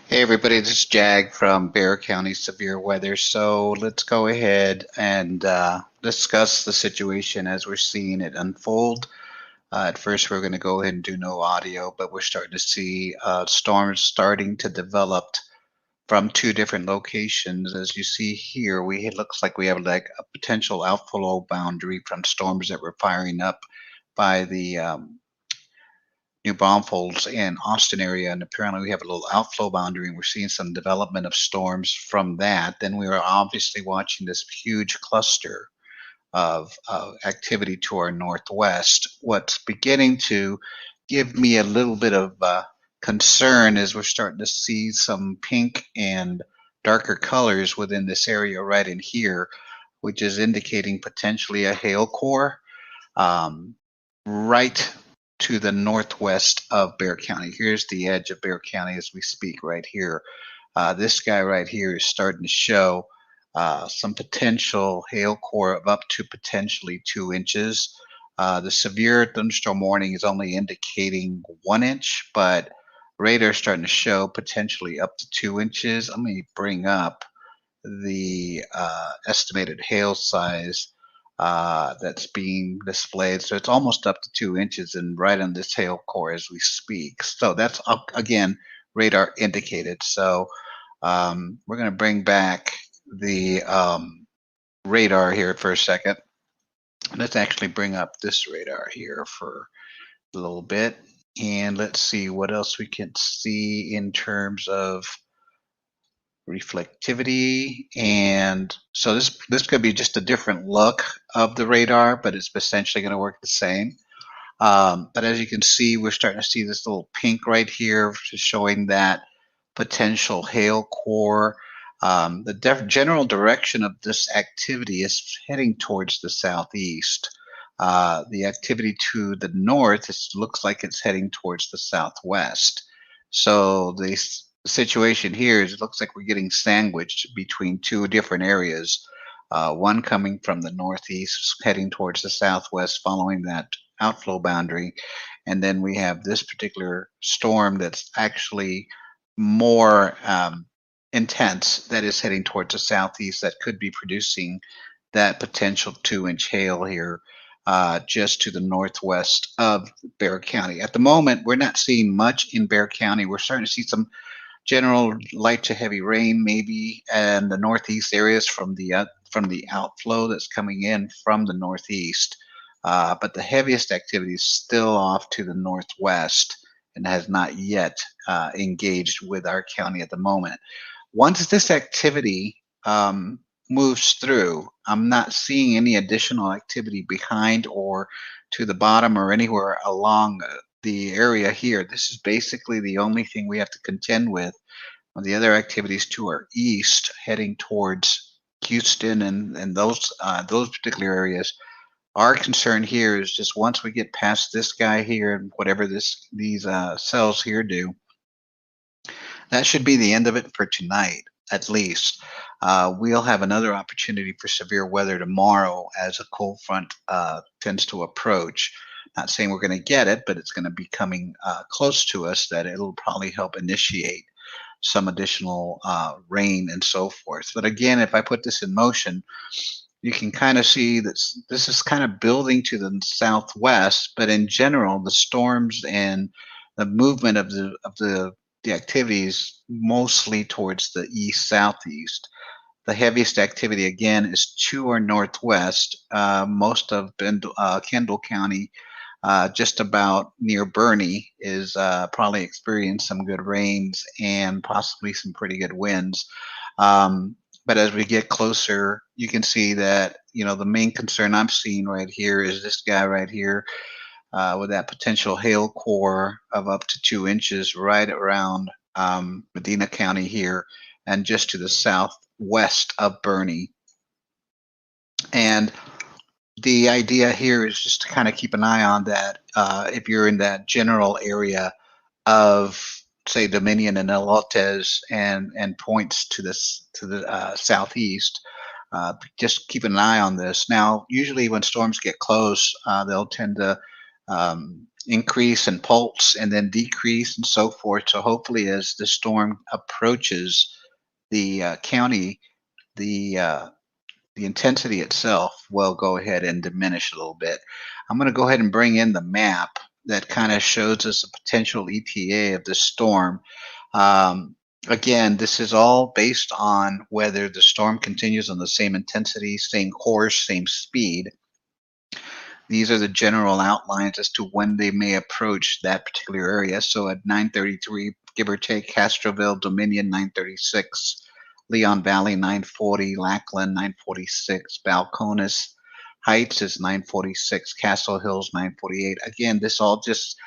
Hey everybody, this is Jag from Bexar County Severe Weather. So let's go ahead and discuss the situation as we're seeing it unfold. At first, we're going to go ahead and do no audio, but we're starting to see storms starting to develop from two different locations. As you see here, it looks like we have like a potential outflow boundary from storms that were firing up by the New Braunfels and Austin area, and apparently we have a little outflow boundary, and we're seeing some development of storms from that. Then we are obviously watching this huge cluster of activity to our northwest. What's beginning to give me a little bit of concern is we're starting to see some pink and darker colors within this area right in here, which is indicating potentially a hail core. Right to the northwest of Bexar County. Here's the edge of Bexar County as we speak right here. This guy right here is starting to show some potential hail core of up to potentially 2 inches. The severe thunderstorm warning is only indicating 1 inch, but radar is starting to show potentially up to 2 inches. Let me bring up the estimated hail size that's being displayed. So it's almost up to 2 inches and right on this hail core as we speak. So that's up again, radar indicated. So we're going to bring back the radar here for a second. Let's actually bring up this radar here for a little bit. And let's see what else we can see in terms of reflectivity. And so this could be just a different look of the radar, but it's essentially going to work the same. But as you can see, we're starting to see this little pink right here, showing that potential hail core. The general direction of this activity is heading towards the southeast. The activity to the north, it looks like it's heading towards the southwest. So the situation here is it looks like we're getting sandwiched between two different areas. One coming from the northeast, heading towards the southwest, following that outflow boundary. And then we have this particular storm that's actually more intense, that is heading towards the southeast, that could be producing that potential 2 inch hail here just to the northwest of Bexar County. At the moment, we're not seeing much in Bexar County. We're starting to see some general light to heavy rain, maybe, and the northeast areas from the outflow that's coming in from the northeast. But the heaviest activity is still off to the northwest and has not yet engaged with our county at the moment. Once this activity moves through, I'm not seeing any additional activity behind or to the bottom or anywhere along the area here. This is basically the only thing we have to contend with. On the other activities to our east, heading towards Houston and those particular areas. Our concern here is just once we get past this guy here and whatever these cells here do, that should be the end of it for tonight, at least. We'll have another opportunity for severe weather tomorrow as a cold front tends to approach. Not saying we're going to get it, but it's going to be coming close to us, that it'll probably help initiate some additional rain and so forth. But again, if I put this in motion, you can kind of see that this is kind of building to the southwest, but in general, the storms and the movement of the activities mostly towards the east southeast. The heaviest activity again is to our northwest, most of Kendall County, just about near Bernie, is probably experiencing some good rains and possibly some pretty good winds. But as we get closer, you can see that the main concern I'm seeing right here is this guy right here with that potential hail core of up to 2 inches right around Medina County here and just to the southwest of Bernie. And the idea here is just to kind of keep an eye on that. If you're in that general area of, say, Dominion and Elotes and points to the southeast, just keep an eye on this. Now, usually when storms get close, they'll tend to increase and pulse and then decrease and so forth. So hopefully as the storm approaches the county, the uh, the intensity itself will go ahead and diminish a little bit. I'm going to go ahead and bring in the map that kind of shows us a potential ETA of this storm. Um, Again, this is all based on whether the storm continues on the same intensity, same course, same speed. These are the general outlines as to when they may approach that particular area. So at 9:33, give or take, Castroville, Dominion 9:36, Leon Valley 9:40, Lackland 9:46, Balcones Heights is 9:46, Castle Hills 9:48. Again, this all just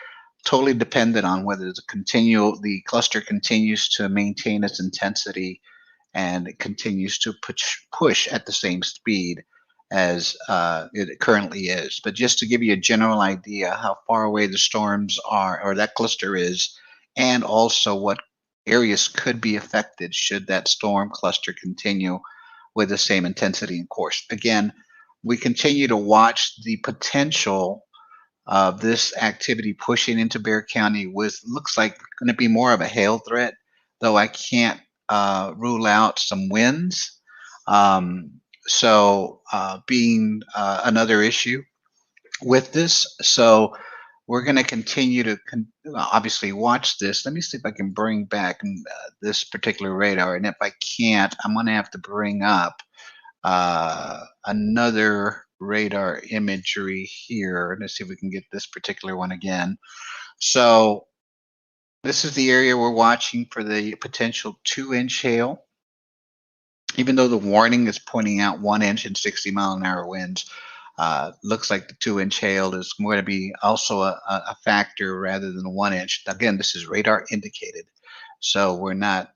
totally dependent on whether the cluster continues to maintain its intensity and it continues to push at the same speed as it currently is. But just to give you a general idea how far away the storms are, or that cluster is, and also what areas could be affected should that storm cluster continue with the same intensity and course. Again, we continue to watch the potential of this activity pushing into Bexar County with looks like going to be more of a hail threat, though I can't rule out some winds. Being another issue with this. So we're going to continue to obviously watch this. Let me see if I can bring back this particular radar. And if I can't, I'm going to have to bring up another radar imagery here. Let's see if we can get this particular one again. So this is the area we're watching for the potential 2-inch hail. Even though the warning is pointing out 1 inch and 60-mile-an-hour winds, looks like the 2-inch hail is going to be also a factor rather than 1 inch. Again, this is radar indicated. So we're not,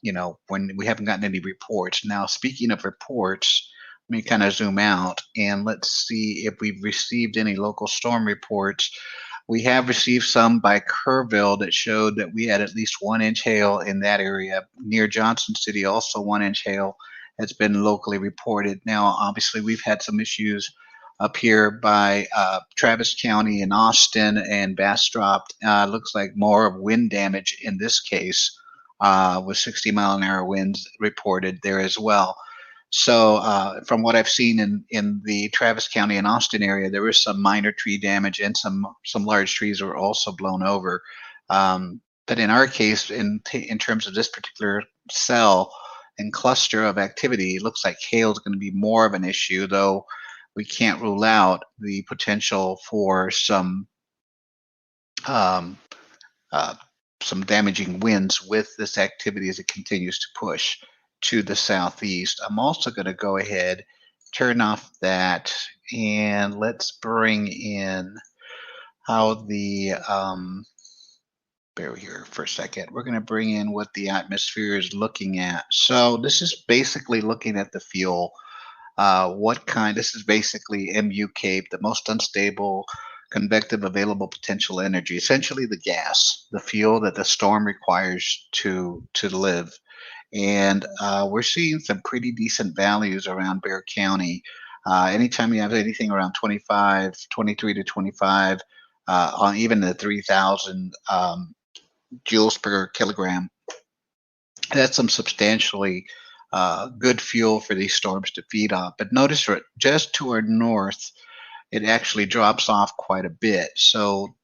when we haven't gotten any reports. Now, speaking of reports, let me kind of zoom out and let's see if we've received any local storm reports. We have received some by Kerrville that showed that we had at least 1-inch hail in that area. Near Johnson City, also 1-inch hail has been locally reported. Now, obviously, we've had some issues up here by Travis County and Austin and Bastrop. Looks like more of wind damage in this case with 60-mile-an-hour winds reported there as well. So from what I've seen in the Travis County and Austin area, there was some minor tree damage and some large trees were also blown over. But in our case, in terms of this particular cell and cluster of activity, it looks like hail is going to be more of an issue, though we can't rule out the potential for some damaging winds with this activity as it continues to push to the southeast. I'm also going to go ahead, turn off that, and let's bring in how the bear here for a second. We're going to bring in what the atmosphere is looking at. So this is basically looking at the fuel. This is basically MU CAPE, the most unstable convective available potential energy, essentially the gas, the fuel that the storm requires to live. And we're seeing some pretty decent values around Bexar County. Anytime you have anything around 23 to 25, on even the 3,000 joules per kilogram, that's some substantially good fuel for these storms to feed off. But notice just to our north, it actually drops off quite a bit. So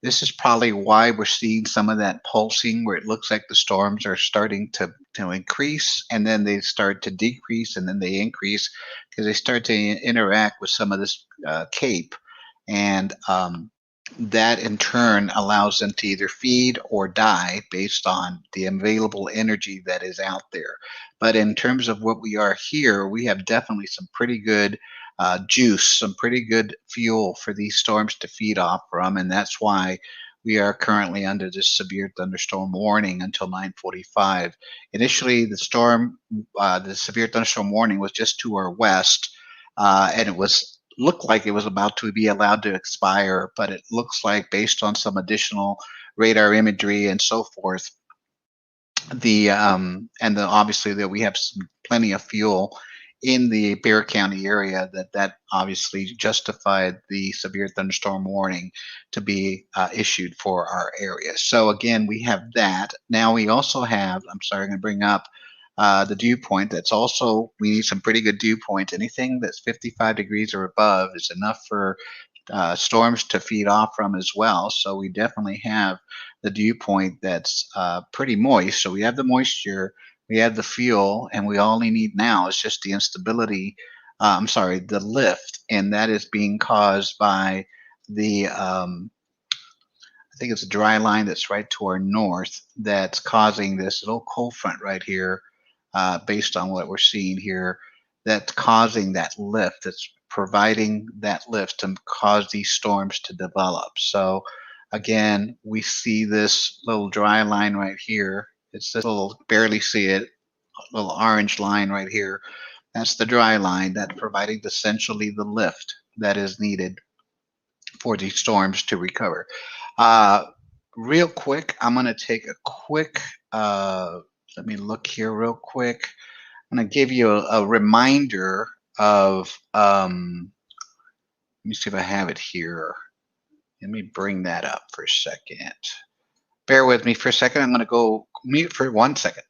this is probably why we're seeing some of that pulsing where it looks like the storms are starting to increase and then they start to decrease and then they increase because they start to interact with some of this CAPE. And that in turn allows them to either feed or die based on the available energy that is out there. But in terms of what we are here, we have definitely some pretty good juice, some pretty good fuel for these storms to feed off from, and that's why we are currently under this severe thunderstorm warning until 9:45. Initially, the severe thunderstorm warning was just to our west, and it looked like it was about to be allowed to expire, but it looks like based on some additional radar imagery and so forth, obviously that we have plenty of fuel in the Bexar County area, that obviously justified the severe thunderstorm warning to be issued for our area. So again, we have that. Now we also have, I'm sorry, I'm going to bring up the dew point. That's also, we need some pretty good dew points. Anything that's 55 degrees or above is enough for storms to feed off from as well. So we definitely have the dew point that's pretty moist. So we have the moisture, we have the fuel, and we only need now is just the instability. I'm sorry, the lift, and that is being caused by the I think it's a dry line that's right to our north that's causing this little cold front right here, based on what we're seeing here, that's causing that lift, that's providing that lift to cause these storms to develop. So again, we see this little dry line right here. It's this little, barely see it, little orange line right here. That's the dry line that's providing essentially the lift that is needed for these storms to recover. Uh, Real quick, I'm going to take a quick, let me look here real quick. I'm going to give you a reminder of, let me see if I have it here. Let me bring that up for a second. Bear with me for a second. I'm going to go mute for 1 second.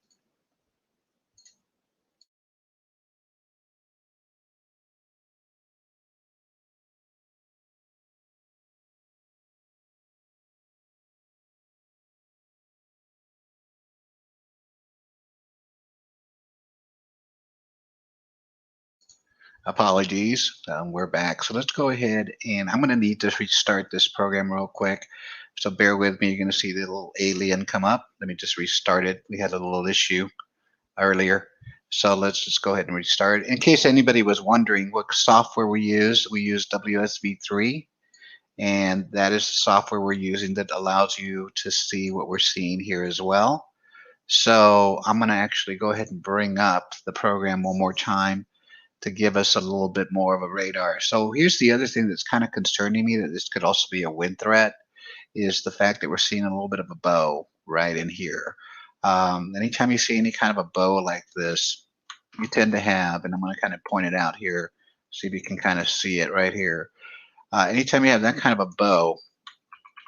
Apologies. We're back. So let's go ahead, and I'm going to need to restart this program real quick. So bear with me. You're going to see the little alien come up. Let me just restart it. We had a little issue earlier. So let's just go ahead and restart. In case anybody was wondering what software we use WSV3, and that is the software we're using that allows you to see what we're seeing here as well. So I'm going to actually go ahead and bring up the program one more time to give us a little bit more of a radar. So here's the other thing that's kind of concerning me, that this could also be a wind threat, is the fact that we're seeing a little bit of a bow right in here. Anytime you see any kind of a bow like this, you tend to have, and I'm going to kind of point it out here, see if you can kind of see it right here. Anytime you have that kind of a bow,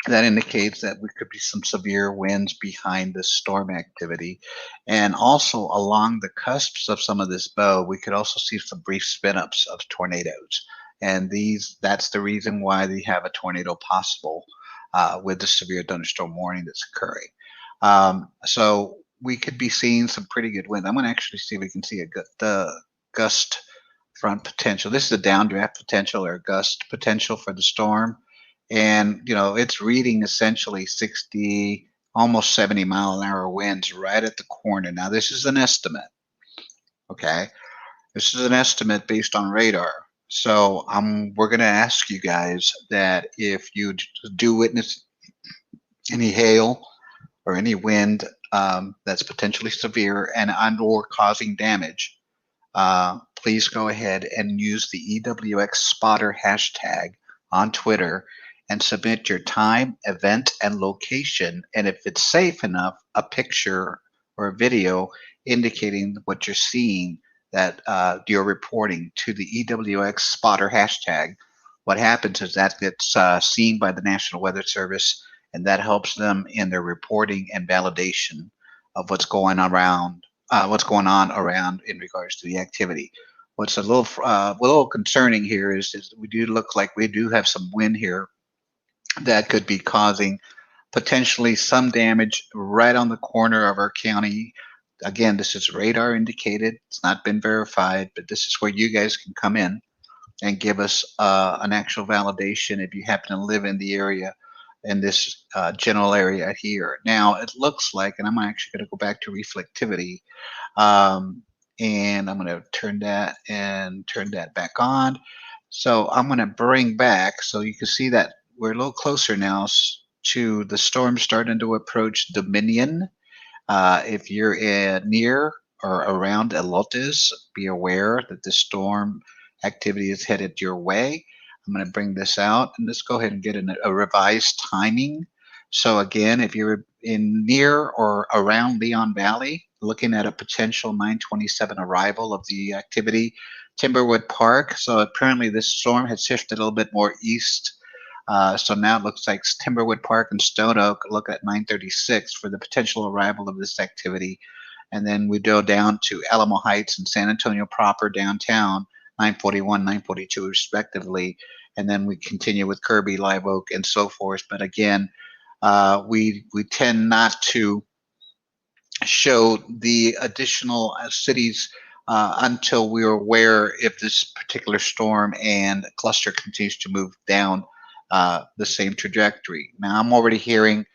that indicates that we could be some severe winds behind this storm activity. And also along the cusps of some of this bow, we could also see some brief spin-ups of tornadoes. And that's the reason why they have a tornado possible with the severe thunderstorm warning that's occurring. So we could be seeing some pretty good wind. I'm going to actually see if we can see the gust front potential. This is the downdraft potential or gust potential for the storm. And, it's reading essentially 60, almost 70-mile-an-hour winds right at the corner. Now, this is an estimate, okay? This is an estimate based on radar. So we're going to ask you guys that if you do witness any hail or any wind that's potentially severe and or causing damage, please go ahead and use the EWX spotter hashtag on Twitter and submit your time, event, and location. And if it's safe enough, a picture or a video indicating what you're seeing that you're reporting to the EWX spotter hashtag. What happens is that gets seen by the National Weather Service, and that helps them in their reporting and validation of what's going on around in regards to the activity. What's a little concerning here is we do look like we do have some wind here that could be causing potentially some damage right on the corner of our county. Again, this is radar indicated. It's not been verified, but this is where you guys can come in and give us an actual validation if you happen to live in the area, in this general area here. Now, it looks like, and I'm actually going to go back to reflectivity, and I'm going to turn that back on. So I'm going to bring back, so you can see that we're a little closer now to the storm starting to approach Dominion. If you're near or around Elotes, be aware that the storm activity is headed your way. I'm going to bring this out, and let's go ahead and get a revised timing. So again, if you're near or around Leon Valley, looking at a potential 927 arrival of the activity. Timberwood Park. So apparently this storm has shifted a little bit more east. So now it looks like Timberwood Park and Stone Oak look at 936 for the potential arrival of this activity. And then we go down to Alamo Heights and San Antonio proper downtown, 941, 942 respectively. And then we continue with Kirby, Live Oak, and so forth. But again, we tend not to show the additional cities until we're aware if this particular storm and cluster continues to move down the same trajectory. Now I'm already hearing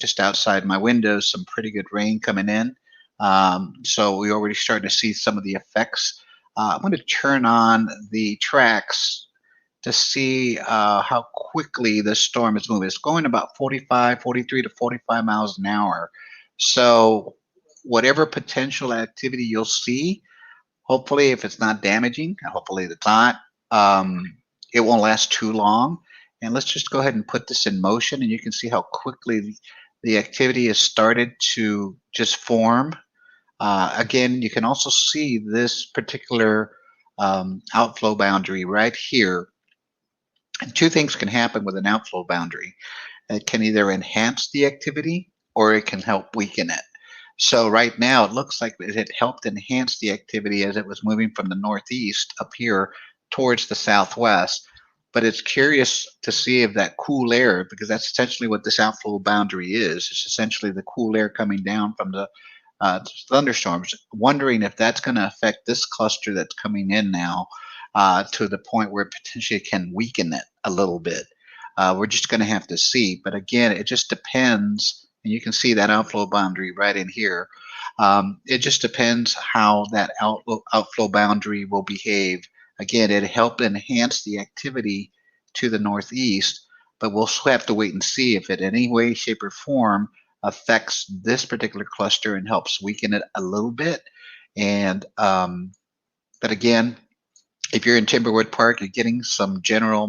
just outside my windows some pretty good rain coming in. So we already starting to see some of the effects. I'm going to turn on the tracks to see how quickly the storm is moving. It's going about 43 to 45 miles an hour. So whatever potential activity you'll see, hopefully if it's not damaging, hopefully it's not, it won't last too long. And let's just go ahead and put this in motion, and you can see how quickly the activity has started to just form. Again, you can also see this particular outflow boundary right here. And two things can happen with an outflow boundary. It can either enhance the activity or it can help weaken it. So right now it looks like it had helped enhance the activity as it was moving from the northeast up here towards the southwest. But it's curious to see if that cool air, because that's essentially what this outflow boundary is. It's essentially the cool air coming down from the thunderstorms, wondering if that's going to affect this cluster that's coming in now to the point where it potentially can weaken it a little bit. We're just going to have to see. But again, it just depends. And you can see that outflow boundary right in here. It just depends how that outflow boundary will behave. Again, it helped enhance the activity to the northeast, but we'll have to wait and see if it in any way, shape, or form affects this particular cluster and helps weaken it a little bit. And but again, if you're in Timberwood Park, you're getting some general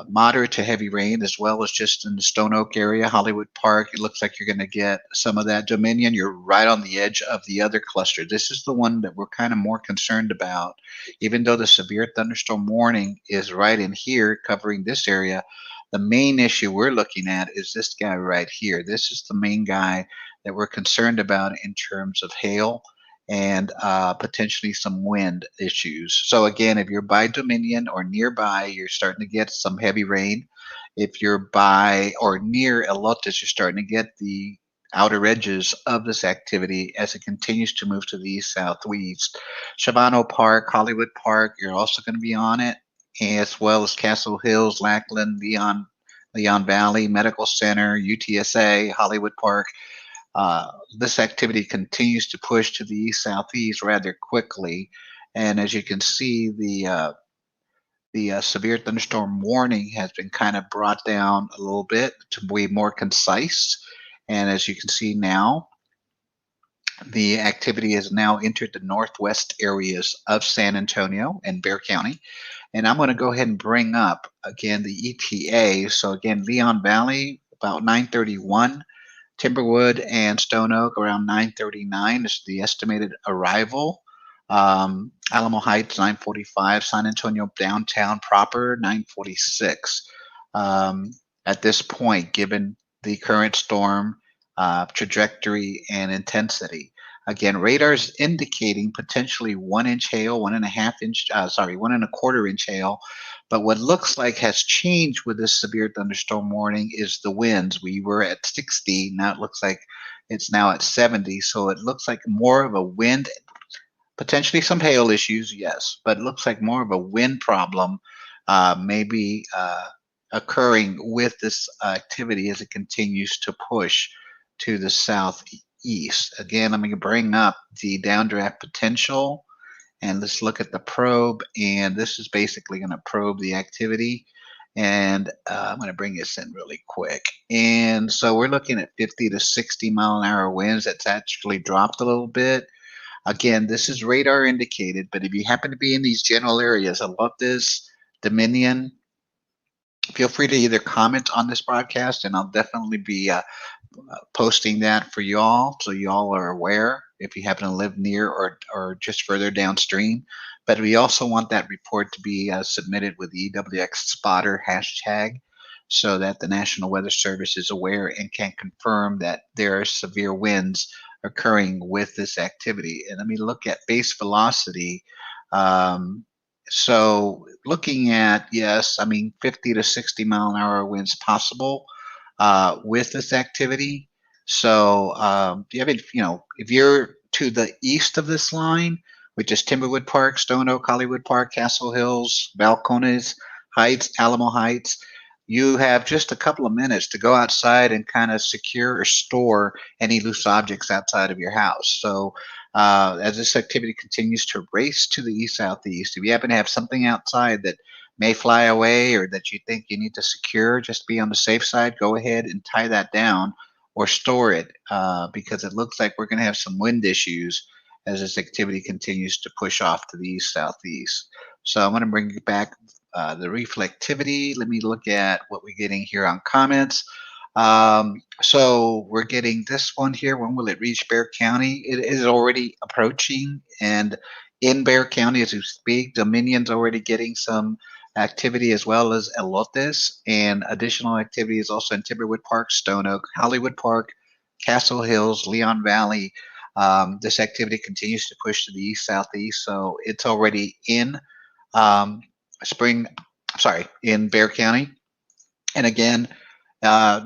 moderate to heavy rain, as well as just in the Stone Oak area, Hollywood Park. It looks like you're going to get some of that. Dominion, you're right on the edge of the other cluster. This is the one that we're kind of more concerned about. Even though the severe thunderstorm warning is right in here covering this area, the main issue we're looking at is this guy right here. This is the main guy that we're concerned about in terms of hail and potentially some wind issues. So again, if you're by Dominion or nearby, you're starting to get some heavy rain. If you're by or near Elotes, you're starting to get the outer edges of this activity as it continues to move to the east southeast. Shabano Park, Hollywood Park, you're also going to be on it, as well as Castle Hills, Lackland, Leon Valley, Medical Center, UTSA, Hollywood Park. This activity continues to push to the east southeast rather quickly, and as you can see, the severe thunderstorm warning has been kind of brought down a little bit to be more concise. And as you can see now, the activity has now entered the northwest areas of San Antonio and Bexar County. And I'm going to go ahead and bring up again the ETA. So again, Leon Valley about 9:31. Timberwood and Stone Oak around 9:39 is the estimated arrival. Alamo Heights 9:45, San Antonio downtown proper 9:46. At this point, given the current storm trajectory and intensity, again, radar is indicating potentially 1-inch hail, 1.5-inch, 1.25-inch hail. But what looks like has changed with this severe thunderstorm warning is the winds. We were at 60, now it looks like it's now at 70. So it looks like more of a wind, potentially some hail issues, yes, but it looks like more of a wind problem maybe occurring with this activity as it continues to push to the southeast. Again, I'm going to bring up the downdraft potential. And let's look at the probe, and this is basically going to probe the activity. And I'm going to bring this in really quick. And so we're looking at 50 to 60 mile an hour winds. That's actually dropped a little bit. Again, this is radar indicated, but if you happen to be in these general areas, I love this, Dominion, Feel free to either comment on this broadcast, and I'll definitely be posting that for you all, so you all are aware if you happen to live near or just further downstream. But we also want that report to be submitted with the EWX spotter hashtag, so that the National Weather Service is aware and can confirm that there are severe winds occurring with this activity. And let me look at base velocity. Um, so looking at, yes, I mean 50 to 60-mile-an-hour winds possible with this activity. So do you have any, if you're to the east of this line, which is Timberwood Park, Stone Oak, Hollywood Park, Castle Hills, Balcones Heights, Alamo Heights, you have just a couple of minutes to go outside and kind of secure or store any loose objects outside of your house. So as this activity continues to race to the east southeast, if you happen to have something outside that may fly away or that you think you need to secure, just be on the safe side, go ahead and tie that down or store it, because it looks like we're going to have some wind issues as this activity continues to push off to the east southeast. So I'm going to bring back the reflectivity. Let me look at what we're getting here on comments. So we're getting this one here. When will it reach Bexar County? It is already approaching, and in Bexar County as we speak, Dominion's already getting some activity, as well as elotes, and additional activity is also in Timberwood Park, Stone Oak, Hollywood Park, Castle Hills, Leon Valley. This activity continues to push to the east southeast, so it's already in um, spring. Sorry, in Bexar County, and again,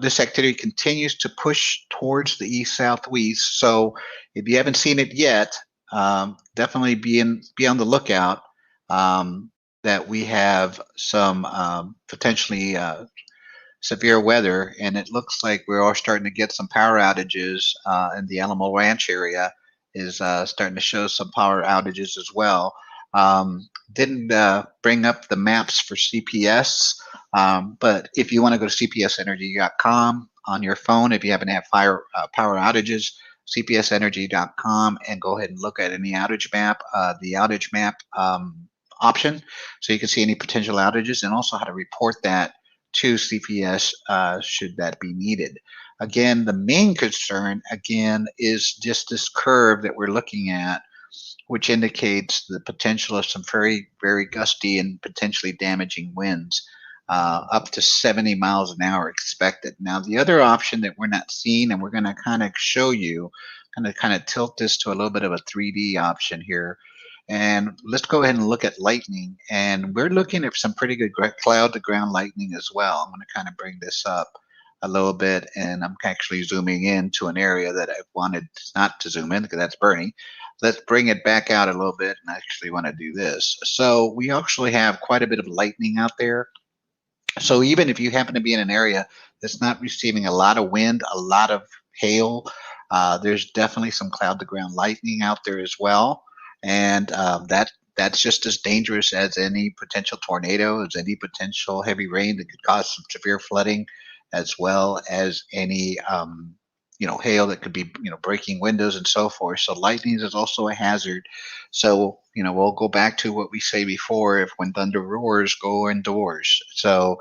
this activity continues to push towards the east southwest. So if you haven't seen it yet, definitely be on the lookout. Um, that we have some potentially severe weather, and it looks like we're all starting to get some power outages in the Alamo Ranch area. Is starting to show some power outages as well. Didn't bring up the maps for CPS, but if you want to go to cpsenergy.com on your phone, if you happen to have power outages, cpsenergy.com, and go ahead and look at any outage map, the outage map option, so you can see any potential outages and also how to report that to CPS should that be needed. Again, the main concern, again, is just this curve that we're looking at, which indicates the potential of some very, very gusty and potentially damaging winds, up to 70 miles an hour expected. Now, the other option that we're not seeing, and we're going to kind of show you, kind of tilt this to a little bit of a 3D option here. And let's go ahead and look at lightning. And we're looking at some pretty good cloud to ground lightning as well. I'm going to kind of bring this up a little bit, and I'm actually zooming in to an area that I wanted not to zoom in because that's Bernie. Let's bring it back out a little bit, and I actually want to do this. So we actually have quite a bit of lightning out there. So even if you happen to be in an area that's not receiving a lot of wind, a lot of hail, there's definitely some cloud to ground lightning out there as well, and that's just as dangerous as any potential tornado, as any potential heavy rain that could cause some severe flooding, as well as any hail that could be breaking windows and so forth. So lightning is also a hazard. So we'll go back to what we say before: if when thunder roars, go indoors. So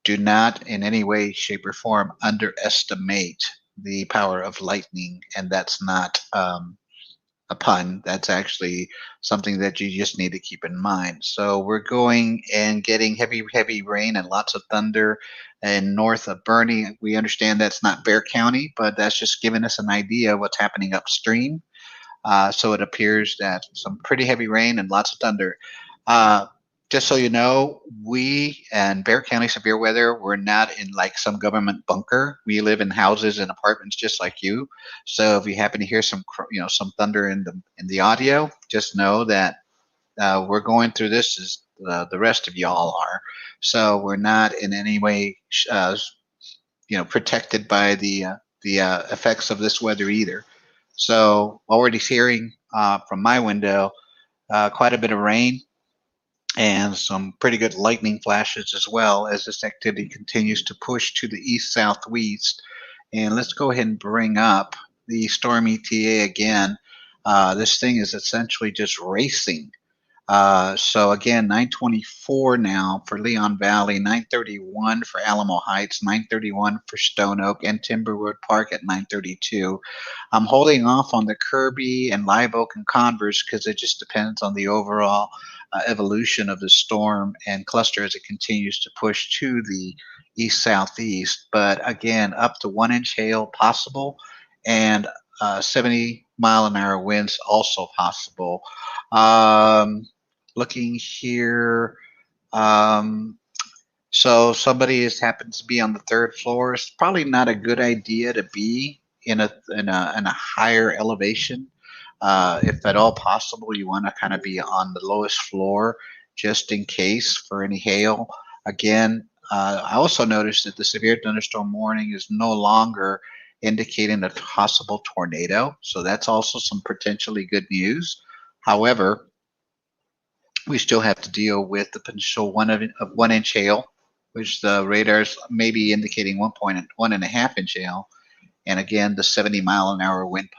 do not in any way, shape, or form underestimate the power of lightning, and that's not a pun. That's actually something that you just need to keep in mind. So we're going and getting heavy, heavy rain and lots of thunder and north of Bernie. We understand that's not Bexar County, but that's just giving us an idea of what's happening upstream. So it appears that some pretty heavy rain and lots of thunder. Uh, just so you know, we and Bexar County severe weather, we're not in like some government bunker. We live in houses and apartments just like you. So if you happen to hear some thunder in the audio, just know that we're going through this as the rest of y'all are. So we're not in any way, protected by the effects of this weather either. So already hearing from my window quite a bit of rain and some pretty good lightning flashes as well as this activity continues to push to the east southwest. And let's go ahead and bring up the storm ETA again. This thing is essentially just racing So again, 924 now for Leon Valley, 931 for Alamo Heights, 931 for Stone Oak, and Timberwood Park at 932. I'm holding off on the Kirby and Live Oak and Converse because it just depends on the overall evolution of the storm and cluster as it continues to push to the east southeast. But again, up to 1 inch hail possible, and 70-mile-an-hour winds also possible. Um, Looking here, um, so somebody happens to be on the third floor. It's probably not a good idea to be in a higher elevation. If at all possible, you want to kind of be on the lowest floor just in case for any hail. Again, I also noticed that the severe thunderstorm warning is no longer indicating a possible tornado, so that's also some potentially good news. However, we still have to deal with the potential of 1 inch hail, which the radars may be indicating 1.5 inch hail, and again the 70-mile-an-hour wind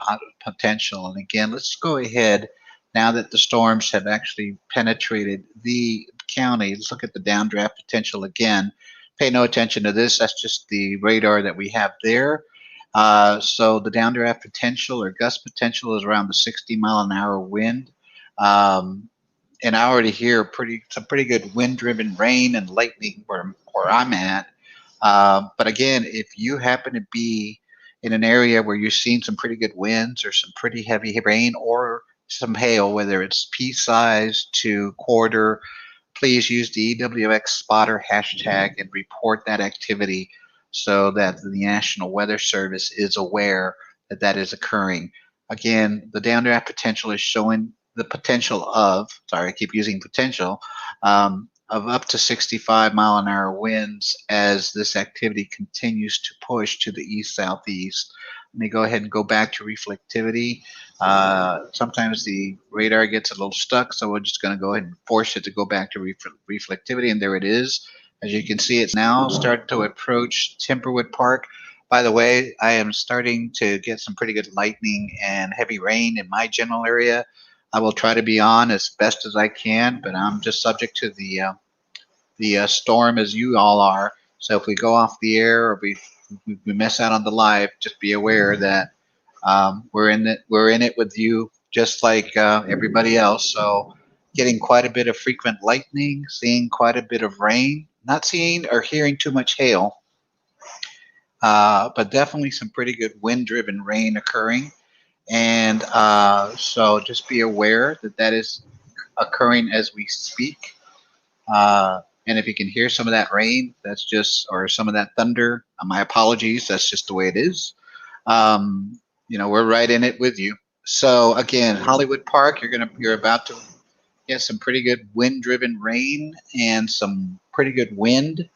potential. And again, let's go ahead now that the storms have actually penetrated the county. Let's look at the downdraft potential again. Pay no attention to this. That's just the radar that we have there. So the downdraft potential or gust potential is around the 60-mile-an-hour wind. And I already hear some pretty good wind-driven rain and lightning where I'm at. But again, if you happen to be in an area where you're seeing some pretty good winds or some pretty heavy rain or some hail, whether it's pea-size to quarter, please use the EWX spotter hashtag and report that activity so that the National Weather Service is aware that that is occurring. Again, the downdraft potential is showing the potential of, sorry, I keep using potential, of up to 65-mile-an-hour winds as this activity continues to push to the east-southeast. Let me go ahead and go back to reflectivity. Sometimes the radar gets a little stuck, so we're just going to go ahead and force it to go back to reflectivity, and there it is. As you can see, it's now starting to approach Timberwood Park. By the way, I am starting to get some pretty good lightning and heavy rain in my general area. I will try to be on as best as I can, but I'm just subject to the storm as you all are. So if we go off the air or we miss out on the live, just be aware that we're in it with you, just like everybody else. So getting quite a bit of frequent lightning, seeing quite a bit of rain, not seeing or hearing too much hail, but definitely some pretty good wind-driven rain occurring. And so just be aware that that is occurring as we speak. And if you can hear some of that rain, that's just, or some of that thunder, my apologies, that's just the way it is. We're right in it with you. So again, Hollywood Park, you're about to get some pretty good wind-driven rain and some pretty good wind.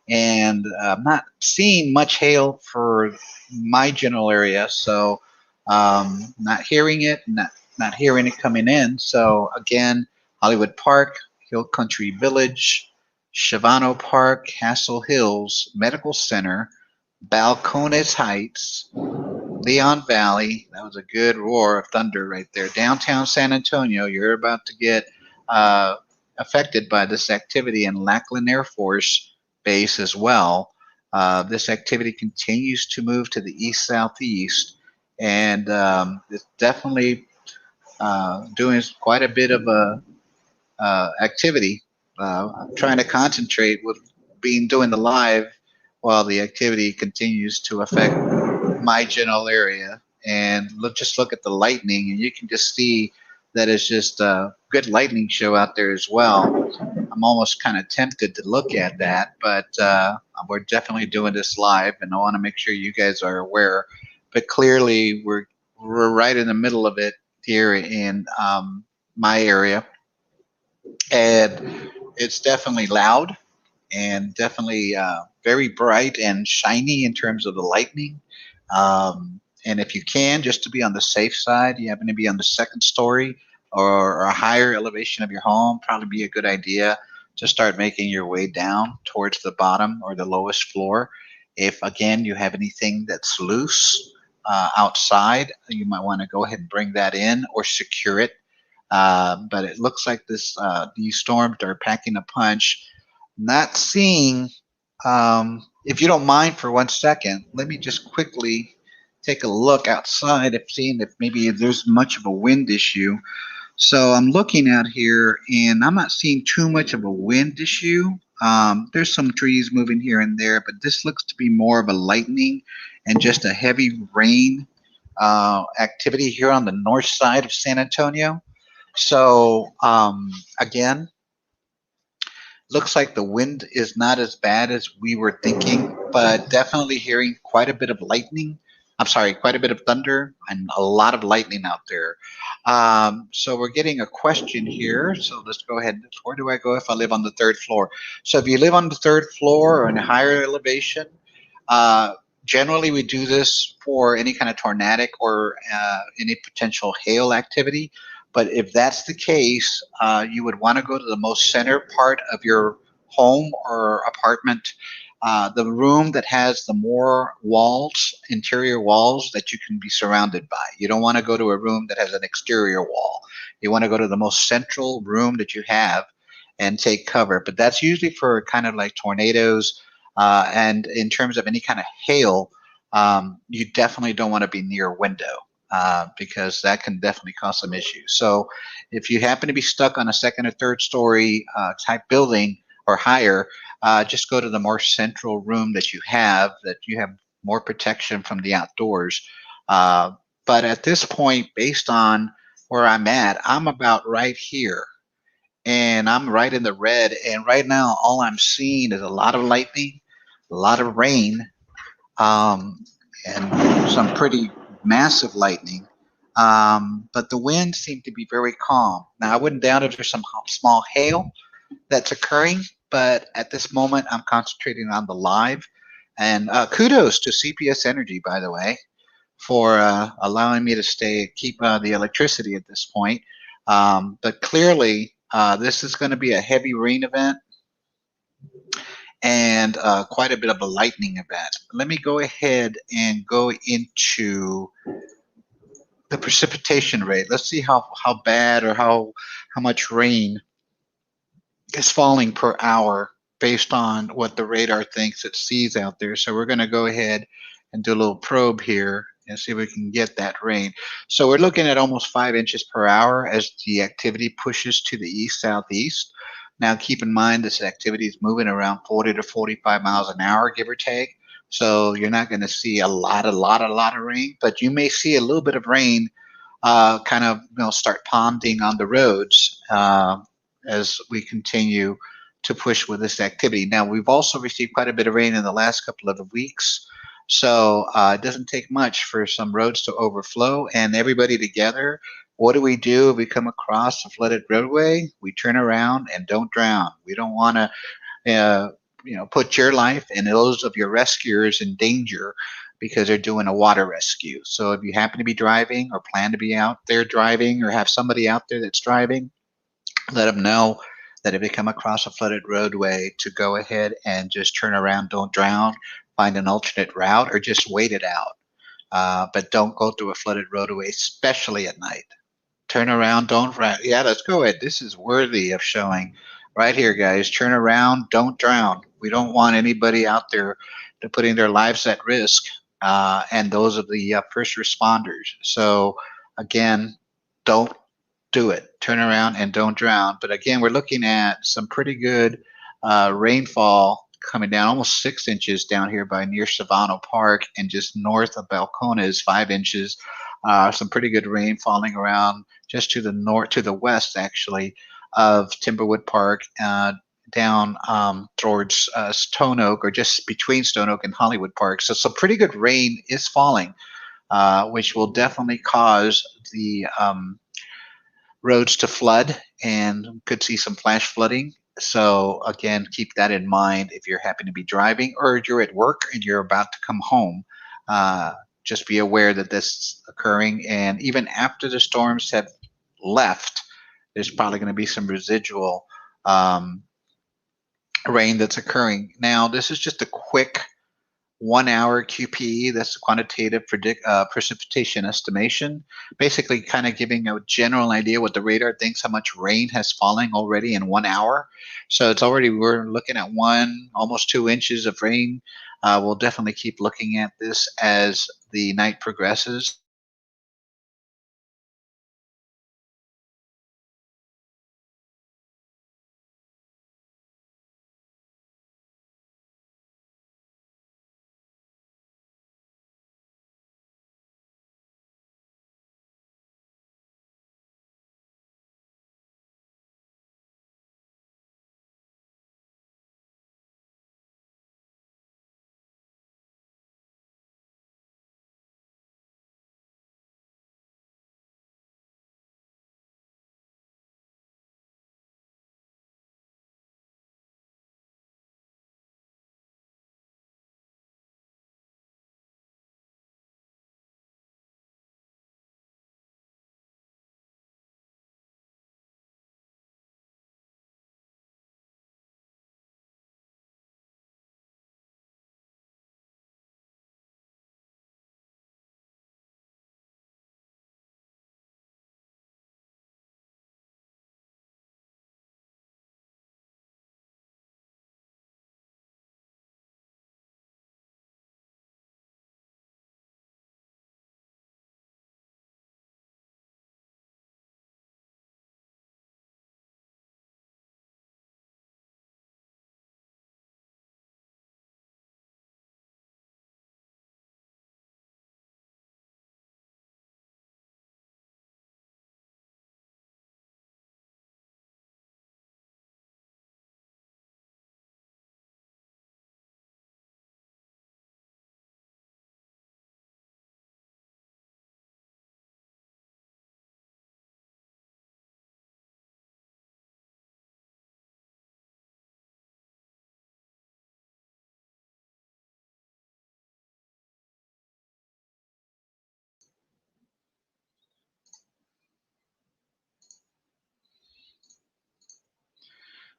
And I'm not seeing much hail for my general area, so not hearing it, not hearing it coming in. So again, Hollywood Park, Hill Country Village, Shavano Park, Castle Hills, Medical Center, Balcones Heights, Leon Valley. That was a good roar of thunder right there. Downtown San Antonio, you're about to get affected by this activity, in Lackland Air Force Base as well. This activity continues to move to the east-southeast, and it's definitely doing quite a bit of activity. I'm trying to concentrate with doing the live while the activity continues to affect my general area. And just look at the lightning, and you can just see that it's just a good lightning show out there as well. I'm almost kind of tempted to look at that, but we're definitely doing this live, and I want to make sure you guys are aware. But clearly, we're right in the middle of it here in my area, and it's definitely loud and definitely very bright and shiny in terms of the lightning. And if you can, just to be on the safe side, you happen to be on the second story or a higher elevation of your home, probably be a good idea to start making your way down towards the bottom or the lowest floor. If, again, you have anything that's loose outside, you might want to go ahead and bring that in or secure it. But it looks like these storms are packing a punch. Not seeing, if you don't mind for 1 second, let me just quickly take a look outside of seeing if maybe there's much of a wind issue. So I'm looking out here and I'm not seeing too much of a wind issue. There's some trees moving here and there, but this looks to be more of a lightning and just a heavy rain activity here on the north side of San Antonio. So again, looks like the wind is not as bad as we were thinking, but definitely hearing quite a bit of lightning. I'm sorry, quite a bit of thunder and a lot of lightning out there. So we're getting a question here. So let's go ahead. Where do I go if I live on the third floor? So if you live on the third floor or in a higher elevation, generally we do this for any kind of tornadic or any potential hail activity. But if that's the case, you would want to go to the most center part of your home or apartment, the room that has the more walls, interior walls that you can be surrounded by. You don't want to go to a room that has an exterior wall. You want to go to the most central room that you have and take cover. But that's usually for kind of like tornadoes. And in terms of any kind of hail, you definitely don't want to be near a window. Because that can definitely cause some issues. So if you happen to be stuck on a second or third story type building or higher, just go to the more central room that you have more protection from the outdoors. But at this point, based on where I'm at, I'm about right here. And I'm right in the red. And right now, all I'm seeing is a lot of lightning, a lot of rain, and some pretty massive lightning. But the winds seem to be very calm. Now, I wouldn't doubt if there's some small hail that's occurring, but at this moment, I'm concentrating on the live. And kudos to CPS Energy, by the way, for allowing me to keep the electricity at this point. But clearly, this is going to be a heavy rain event and quite a bit of a lightning event. Let me go ahead and go into the precipitation rate. Let's see how bad or how much rain is falling per hour based on what the radar thinks it sees out there. So we're going to go ahead and do a little probe here and see if we can get that rain. So we're looking at almost 5 inches per hour as the activity pushes to the east-southeast. Now keep in mind this activity is moving around 40 to 45 miles an hour, give or take. So you're not going to see a lot of rain, but you may see a little bit of rain kind of start ponding on the roads as we continue to push with this activity. Now, we've also received quite a bit of rain in the last couple of weeks, so it doesn't take much for some roads to overflow, and everybody together, what do? If we come across a flooded roadway? We turn around and don't drown. We don't want to put your life and those of your rescuers in danger because they're doing a water rescue. So if you happen to be driving or plan to be out there driving or have somebody out there that's driving, let them know that if they come across a flooded roadway to go ahead and just turn around, don't drown, find an alternate route, or just wait it out. But don't go through a flooded roadway, especially at night. Turn around, don't drown. Yeah, let's go ahead. This is worthy of showing right here, guys. Turn around, don't drown. We don't want anybody out there to putting their lives at risk, and those of the first responders. So again, don't do it. Turn around and don't drown. But again, we're looking at some pretty good rainfall coming down, almost 6 inches down here by near Savannah Park, and just north of Balcona is 5 inches. Some pretty good rain falling around just to the west actually of Timberwood Park, down towards Stone Oak, or just between Stone Oak and Hollywood Park. So some pretty good rain is falling, which will definitely cause the roads to flood, and could see some flash flooding. So again, keep that in mind if you're happen to be driving or you're at work and you're about to come home. Just be aware that this is occurring, and even after the storms have left, there's probably going to be some residual rain that's occurring. Now, this is just a quick 1 hour QPE, that's the quantitative precipitation estimation, basically kind of giving a general idea what the radar thinks how much rain has fallen already in 1 hour. So it's already, we're looking at almost 2 inches of rain. We'll definitely keep looking at this as the night progresses.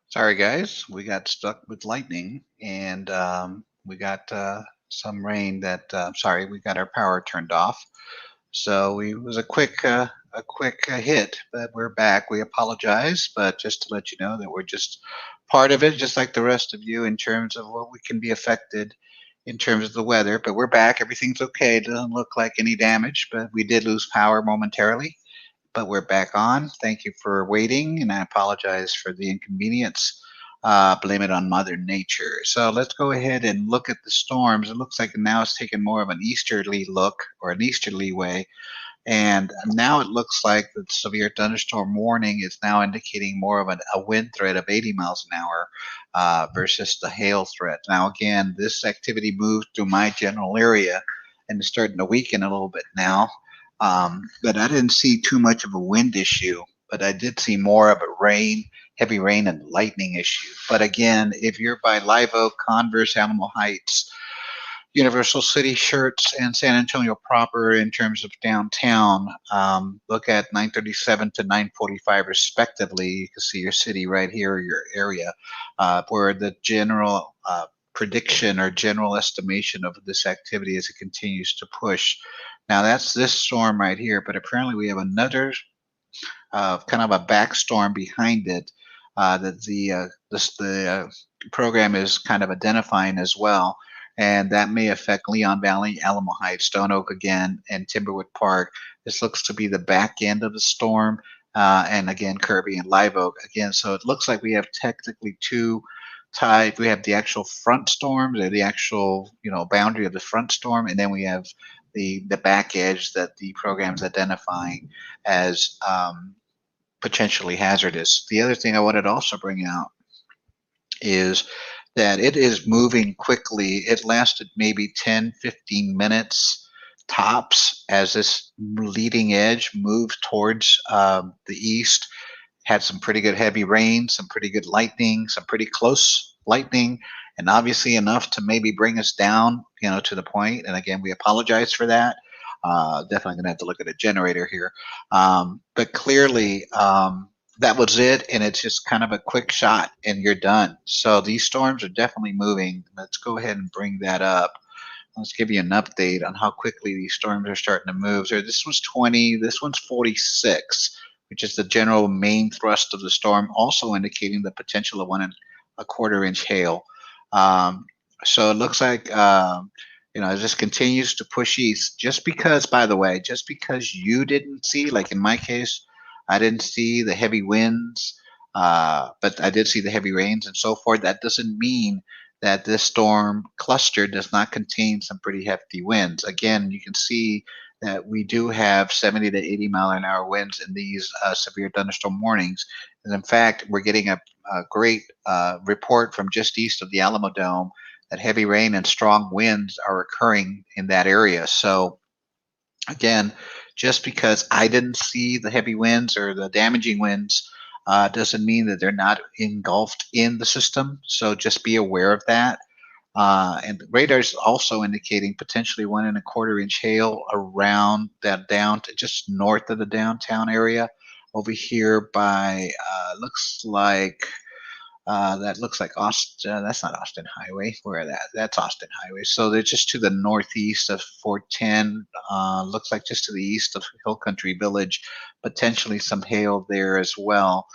Sorry, guys, we got stuck with lightning, and we got some rain that. Sorry, we got our power turned off. So it was a quick hit, but we're back. We apologize, but just to let you know that we're just part of it, just like the rest of you, in terms of what we can be affected in terms of the weather. But we're back. Everything's okay. It doesn't look like any damage, but we did lose power momentarily. But we're back on. Thank you for waiting, and I apologize for the inconvenience. Blame it on Mother Nature. So let's go ahead and look at the storms. It looks like now it's taken more of an easterly look, or an easterly way, and now it looks like the severe thunderstorm warning is now indicating more of a wind threat of 80 miles an hour versus the hail threat. Now, again, this activity moved through my general area and is starting to weaken a little bit now. But I didn't see too much of a wind issue, but I did see more of a heavy rain and lightning issue. But again, if you're by Live Oak, Converse, Animal Heights, Universal City Shirts, and San Antonio proper in terms of downtown, look at 937 to 945 respectively. You can see your city right here, your area, where the general prediction or general estimation of this activity as it continues to push. Now that's this storm right here, but apparently we have another kind of a backstorm behind it that the program is kind of identifying as well, and that may affect Leon Valley, Alamo Heights, Stone Oak again, and Timberwood Park. This looks to be the back end of the storm, and again Kirby and Live Oak again. So it looks like we have technically two type. We have the actual front storm, the actual boundary of the front storm, and then we have the back edge that the program's identifying as potentially hazardous. The other thing I wanted to also bring out is that it is moving quickly. It lasted maybe 10, 15 minutes tops as this leading edge moved towards the east. Had some pretty good heavy rain, some pretty good lightning, some pretty close lightning, and obviously enough to maybe bring us down, to the point. And again, we apologize for that. Definitely going to have to look at a generator here. But clearly, that was it, and it's just kind of a quick shot, and you're done. So these storms are definitely moving. Let's go ahead and bring that up. let's give you an update on how quickly these storms are starting to move. So this one's 20, this one's 46, which is the general main thrust of the storm, also indicating the potential of 1.25 inch hail. Um, so it looks like it just continues to push east. Just because, by the way, just because you didn't see, like in my case, I didn't see the heavy winds, but I did see the heavy rains and so forth. That doesn't mean that this storm cluster does not contain some pretty hefty winds. Again, you can see that we do have 70 to 80 mile an hour winds in these severe thunderstorm warnings. And in fact, we're getting a great report from just east of the Alamo Dome that heavy rain and strong winds are occurring in that area. So again, just because I didn't see the heavy winds or the damaging winds doesn't mean that they're not engulfed in the system. So just be aware of that. And the radar is also indicating potentially 1.25 inch hail around that down to just north of the downtown area over here by that looks like Austin. That's not Austin Highway. Where that? That's Austin Highway. So they're just to the northeast of 410. Looks like just to the east of Hill Country Village. Potentially some hail there as well.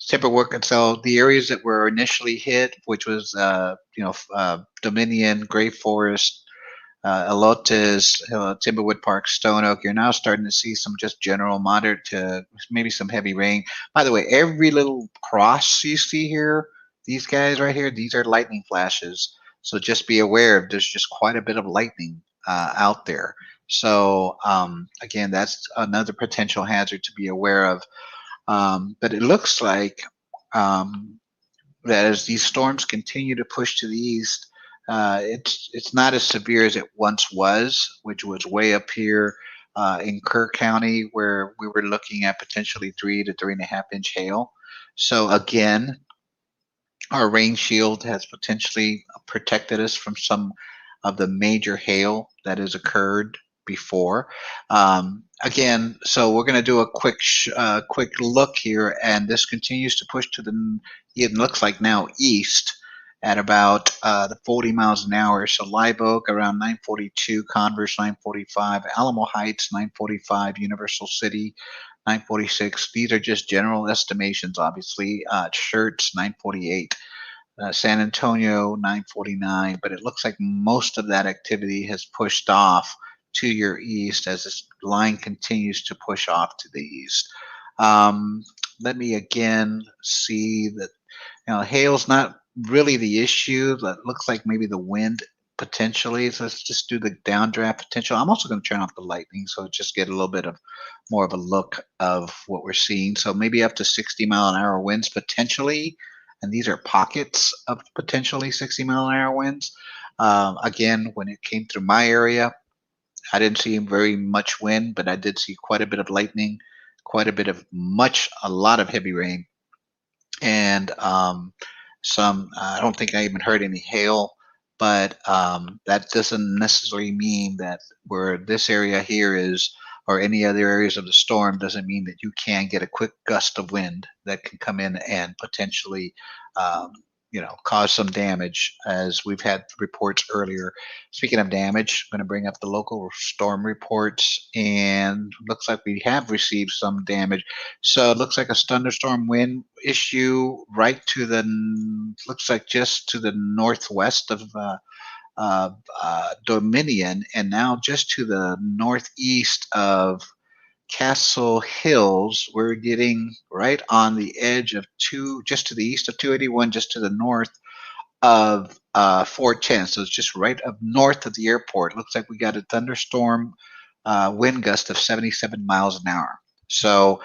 Timber work, and so the areas that were initially hit, which was Dominion, Gray Forest, Elotes, Timberwood Park, Stone Oak, you're now starting to see some just general moderate to maybe some heavy rain. By the way, every little cross you see here, these guys right here, these are lightning flashes. So just be aware there's just quite a bit of lightning out there. So again, that's another potential hazard to be aware of. But it looks like that as these storms continue to push to the east, it's not as severe as it once was, which was way up here in Kerr County, where we were looking at potentially 3 to 3.5 inch hail. So again, our rain shield has potentially protected us from some of the major hail that has occurred before. Again, so we're going to do a quick look here, and this continues to push to the, it looks like now east at about the 40 miles an hour. So Live Oak around 942, Converse 945, Alamo Heights 945, Universal City 946. These are just general estimations, obviously. Shirts 948. San Antonio 949, but it looks like most of that activity has pushed off to your east as this line continues to push off to the east. Let me again see that hail's not really the issue. That looks like maybe the wind potentially. So let's just do the downdraft potential. I'm also going to turn off the lightning so just get a little bit of more of a look of what we're seeing. So maybe up to 60 mile an hour winds potentially. And these are pockets of potentially 60 mile an hour winds. Again, when it came through my area, I didn't see very much wind, but I did see quite a bit of lightning, quite a bit of a lot of heavy rain, and some. I don't think I even heard any hail, but that doesn't necessarily mean that where this area here is, or any other areas of the storm, doesn't mean that you can get a quick gust of wind that can come in and potentially cause some damage, as we've had reports earlier. Speaking of damage, I'm going to bring up the local storm reports, and looks like we have received some damage. So it looks like a thunderstorm wind issue right to the, looks like just to the northwest of Dominion, and now just to the northeast of Castle Hills. We're getting right on the edge of just to the east of 281, just to the north of 410. So it's just right up north of the airport. Looks like we got a thunderstorm wind gust of 77 miles an hour. So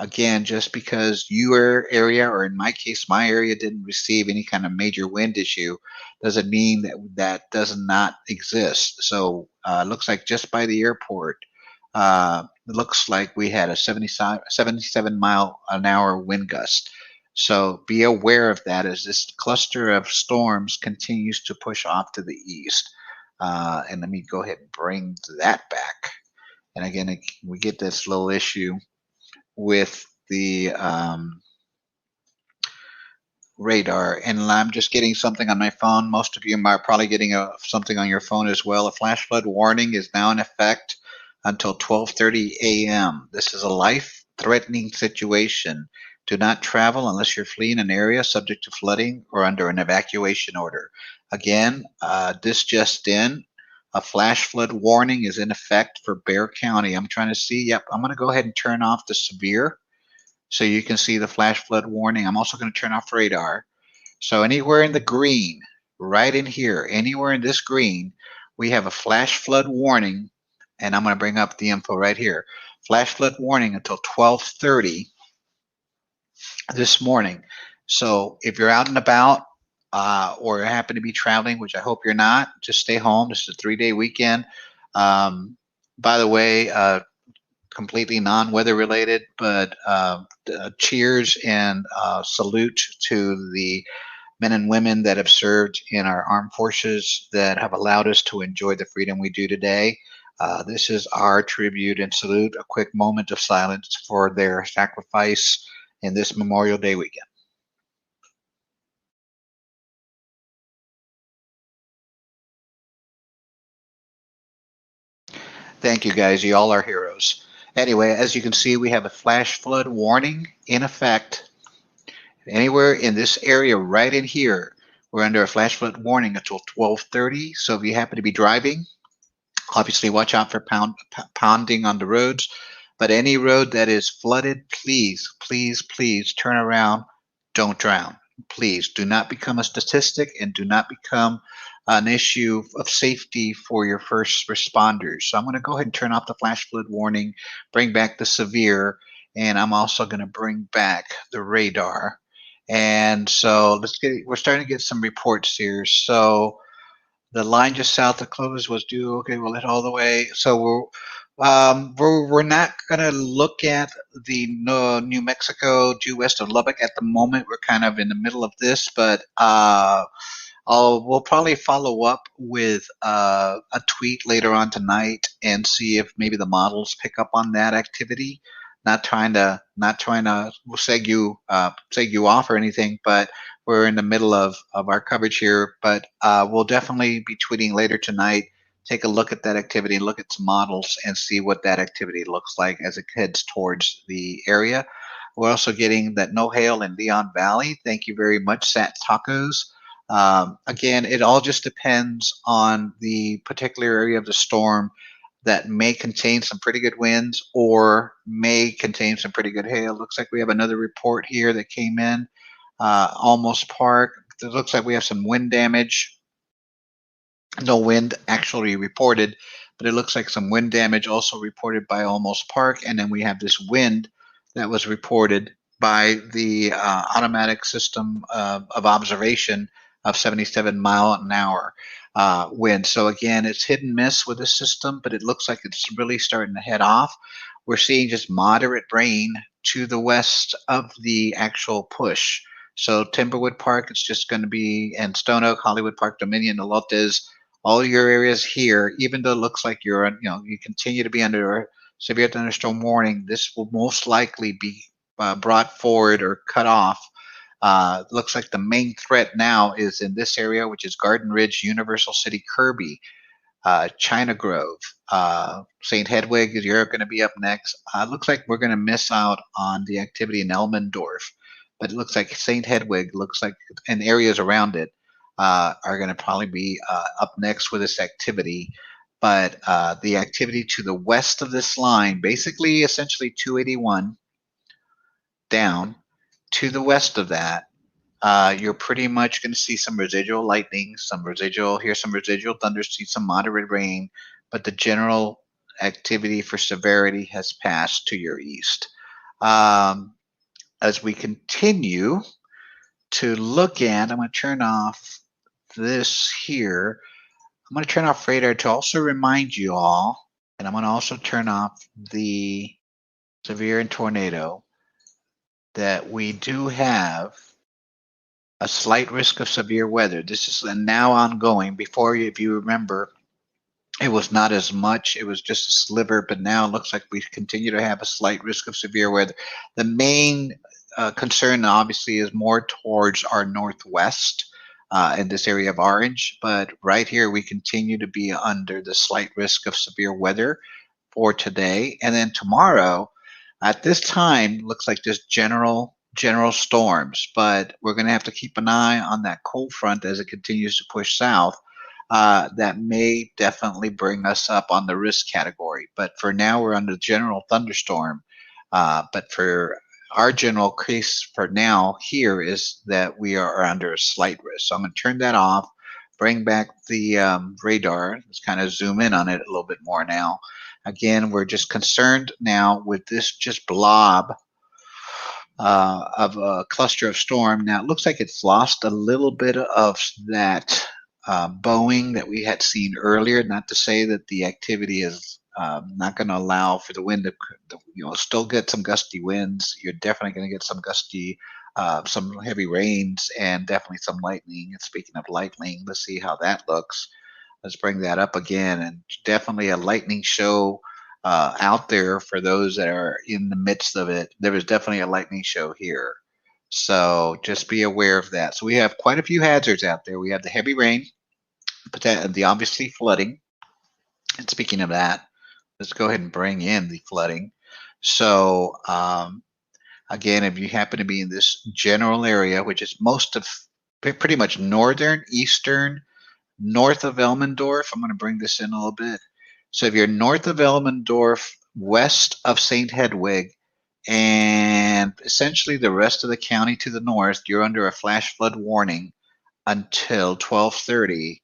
again, just because your area, or in my case, my area, didn't receive any kind of major wind issue, doesn't mean that does not exist. So looks like just by the airport, it looks like we had a 77 mile an hour wind gust. So be aware of that as this cluster of storms continues to push off to the east. And let me go ahead and bring that back. And again, we get this little issue with the radar, and I'm just getting something on my phone. Most of you are probably getting something on your phone as well. A flash flood warning is now in effect until 12:30 a.m. This is a life-threatening situation. Do not travel unless you're fleeing an area subject to flooding or under an evacuation order. Again, this just in. A flash flood warning is in effect for Bexar County. I'm trying to see. Yep, I'm going to go ahead and turn off the severe so you can see the flash flood warning. I'm also going to turn off radar. So anywhere in the green, right in here, anywhere in this green, we have a flash flood warning, and I'm going to bring up the info right here. Flash flood warning until 12:30 this morning. So if you're out and about or happen to be traveling, which I hope you're not, just stay home. This is a 3-day weekend. By the way, completely non-weather related, but cheers and salute to the men and women that have served in our armed forces that have allowed us to enjoy the freedom we do today. This is our tribute and salute, a quick moment of silence for their sacrifice in this Memorial Day weekend. Thank you, guys. You all are heroes. Anyway, as you can see, we have a flash flood warning in effect. Anywhere in this area right in here, we're under a flash flood warning until 12:30. So if you happen to be driving, obviously watch out for pounding on the roads. But any road that is flooded, please, please, please turn around. Don't drown. Please do not become a statistic and do not become an issue of safety for your first responders. So I'm going to go ahead and turn off the flash flood warning, bring back the severe, and I'm also going to bring back the radar. And so we're starting to get some reports here. So the line just south of Clovis was due. Okay, we'll hit all the way. So we're not going to look at the New Mexico due west of Lubbock at the moment. We're kind of in the middle of this, but we'll probably follow up with a tweet later on tonight and see if maybe the models pick up on that activity. Not trying to seg you off or anything, but we're in the middle of our coverage here. But we'll definitely be tweeting later tonight. Take a look at that activity, look at some models, and see what that activity looks like as it heads towards the area. We're also getting that no hail in Leon Valley. Thank you very much, Sat Tacos. Again, it all just depends on the particular area of the storm that may contain some pretty good winds or may contain some pretty good hail. Looks like we have another report here that came in. Almost Park. It looks like we have some wind damage. No wind actually reported, but it looks like some wind damage also reported by Almost Park. And then we have this wind that was reported by the automatic system of observation of 77 mile an hour wind. So again, it's hit and miss with this system, but it looks like it's really starting to head off. We're seeing just moderate rain to the west of the actual push. So Timberwood Park, it's just going to be, and Stone Oak, Hollywood Park, Dominion, Elotes, all your areas here, even though it looks like you continue to be under a severe thunderstorm warning, this will most likely be brought forward or cut off. Looks like the main threat now is in this area, which is Garden Ridge, Universal City, Kirby, China Grove, St. Hedwig. You're going to be up next. Looks like we're going to miss out on the activity in Elmendorf, but it looks like St. Hedwig and areas around it are going to probably be up next with this activity. But the activity to the west of this line, basically essentially 281 down to the west of that, you're pretty much going to see some residual lightning, some residual thunder, see some moderate rain, but the general activity for severity has passed to your east. As we continue to look at, I'm going to turn off this here. I'm going to turn off radar to also remind you all, and I'm going to also turn off the severe and tornado, that we do have a slight risk of severe weather. This is now ongoing. Before, if you remember, it was not as much. It was just a sliver, but now it looks like we continue to have a slight risk of severe weather. The main concern obviously is more towards our northwest in this area of orange, but right here we continue to be under the slight risk of severe weather for today. And then tomorrow, at this time, looks like just general storms, but we're going to have to keep an eye on that cold front as it continues to push south. That may definitely bring us up on the risk category. But for now, we're under general thunderstorm. But for our general case for now here is that we are under a slight risk. So I'm going to turn that off, bring back the radar. Let's kind of zoom in on it a little bit more now. Again, we're just concerned now with this just blob of a cluster of storm. Now it looks like it's lost a little bit of that bowing that we had seen earlier. Not to say that the activity is not going to allow for the wind to, still get some gusty winds. You're definitely going to get some gusty, some heavy rains, and definitely some lightning. And speaking of lightning, let's see how that looks. Let's bring that up again, and definitely a lightning show out there for those that are in the midst of it. There is definitely a lightning show here. So just be aware of that. So we have quite a few hazards out there. We have the heavy rain, the obviously flooding. And speaking of that, let's go ahead and bring in the flooding. So again, if you happen to be in this general area, which is most of pretty much northern, eastern, north of Elmendorf, I'm going to bring this in a little bit. So if you're north of Elmendorf, west of St. Hedwig, and essentially the rest of the county to the north, you're under a flash flood warning until 12:30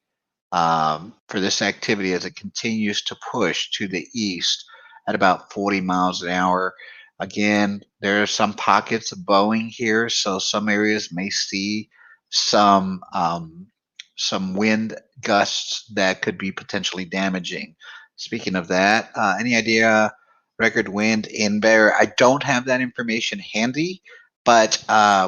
for this activity as it continues to push to the east at about 40 miles an hour. Again, there are some pockets of bowing here, so some areas may see some wind gusts that could be potentially damaging. Speaking of that, any idea record wind in Bear? I don't have that information handy, but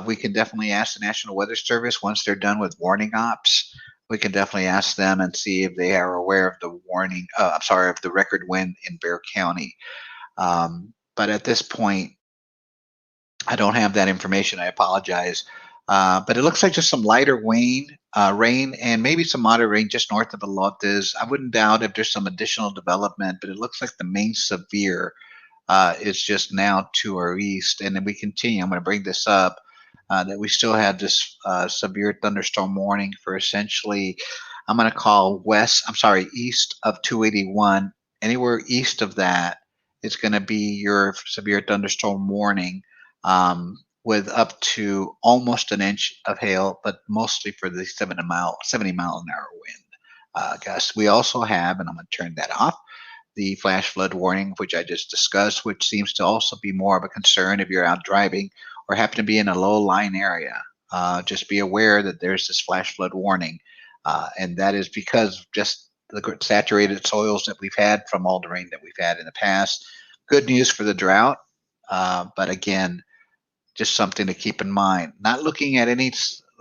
we can definitely ask the National Weather Service once they're done with warning ops. We can definitely ask them and see if they are aware of the warning. Of the record wind in Bear County. But at this point, I don't have that information. I apologize. But it looks like just some lighter rain, and maybe some moderate rain just north of Elotes. I wouldn't doubt if there's some additional development, but it looks like the main severe is just now to our east. And then we continue. I'm going to bring this up that we still have this severe thunderstorm warning for essentially, I'm going to call east of 281. Anywhere east of that, it's going to be your severe thunderstorm warning. With up to almost an inch of hail, but mostly for the 70 mile an hour wind gusts. We also have, and I'm going to turn that off, the flash flood warning, which I just discussed, which seems to also be more of a concern if you're out driving or happen to be in a low-lying area. Just be aware that there's this flash flood warning, and that is because of just the saturated soils that we've had from all the rain that we've had in the past. Good news for the drought, but again, just something to keep in mind. Not looking at any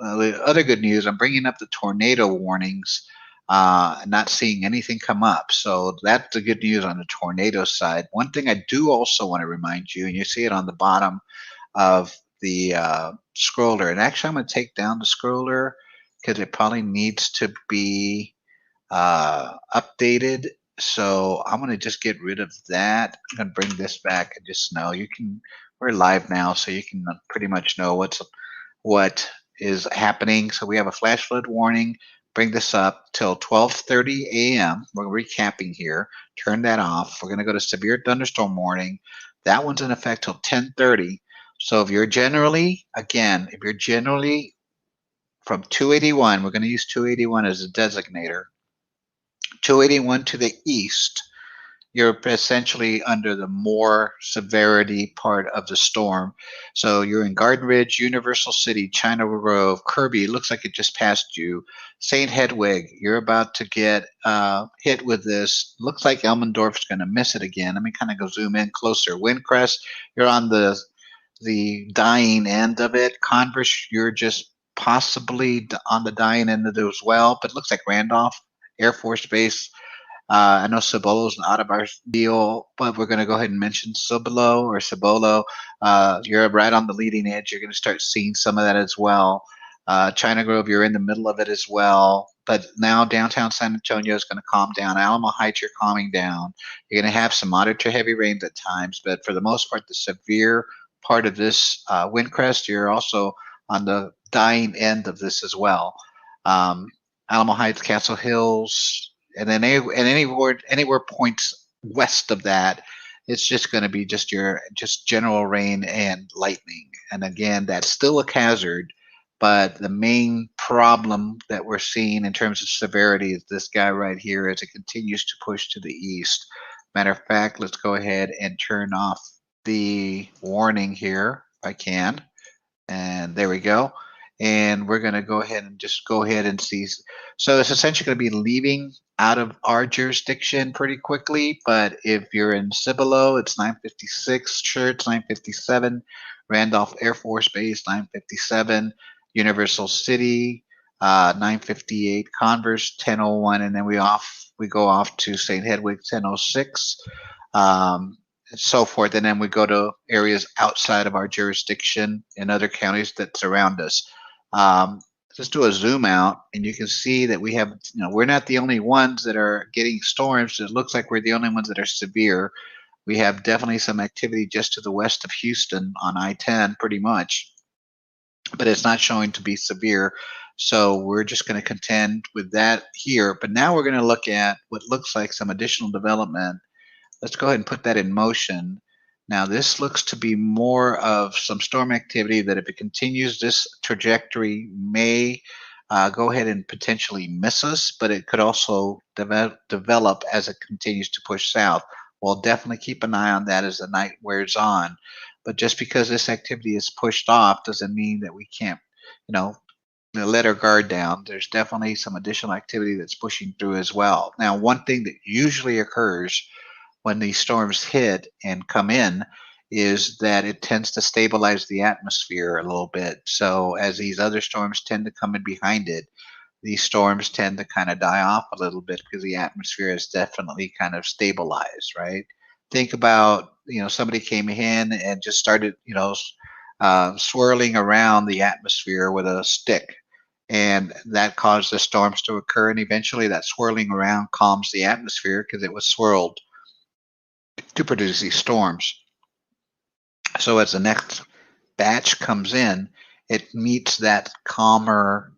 other good news. I'm bringing up the tornado warnings, not seeing anything come up. So that's the good news on the tornado side. One thing I do also want to remind you, and you see it on the bottom of the scroller, and actually I'm going to take down the scroller because it probably needs to be updated. So I'm going to just get rid of that. I'm going to bring this back and just know we're live now, so you can pretty much know what is happening. So we have a flash flood warning. Bring this up till 12:30 a.m. We're recapping here. Turn that off. We're going to go to severe thunderstorm warning. That one's in effect till 10:30. So if you're generally from 281, we're going to use 281 as a designator. 281 to the east, you're essentially under the more severity part of the storm. So you're in Garden Ridge, Universal City, China Grove, Kirby. It looks like it just passed you. St. Hedwig, you're about to get hit with this. Looks like Elmendorf's going to miss it again. Let me kind of go zoom in closer. Windcrest, you're on the dying end of it. Converse, you're just possibly on the dying end of it as well. But it looks like Randolph Air Force Base, I know Cibolo's out of our deal, but we're going to go ahead and mention Cibolo. You're right on the leading edge. You're going to start seeing some of that as well. China Grove, you're in the middle of it as well. But now downtown San Antonio is going to calm down. Alamo Heights, you're calming down. You're going to have some moderate to heavy rains at times, but for the most part, the severe part of this wind crest, you're also on the dying end of this as well. Alamo Heights, Castle Hills, and then anywhere points west of that, it's just going to be just general rain and lightning. And again, that's still a hazard, but the main problem that we're seeing in terms of severity is this guy right here as it continues to push to the east. Matter of fact, let's go ahead and turn off the warning here if I can. And there we go. And we're going to go ahead and see. So it's essentially going to be leaving out of our jurisdiction pretty quickly. But if you're in Cibolo, it's 9:56. Church, 9:57. Randolph Air Force Base, 9:57. Universal City, 9:58. Converse, 10:01. And then we go off to St. Hedwig, 10:06. And so forth. And then we go to areas outside of our jurisdiction in other counties that surround us. Just do a zoom out, and you can see that we have, we're not the only ones that are getting storms. It looks like we're the only ones that are severe. We have definitely some activity just to the west of Houston on I-10, pretty much, but it's not showing to be severe. So we're just going to contend with that here. But now we're going to look at what looks like some additional development. Let's go ahead and put that in motion. Now this looks to be more of some storm activity that if it continues this trajectory may go ahead and potentially miss us, but it could also develop as it continues to push south. We'll definitely keep an eye on that as the night wears on. But just because this activity is pushed off doesn't mean that we can't, let our guard down. There's definitely some additional activity that's pushing through as well. Now, one thing that usually occurs when these storms hit and come in is that it tends to stabilize the atmosphere a little bit. So as these other storms tend to come in behind it, these storms tend to kind of die off a little bit because the atmosphere is definitely kind of stabilized, right? Think about, somebody came in and just started, swirling around the atmosphere with a stick. And that caused the storms to occur. And eventually that swirling around calms the atmosphere because it was swirled to produce these storms. So as the next batch comes in, it meets that calmer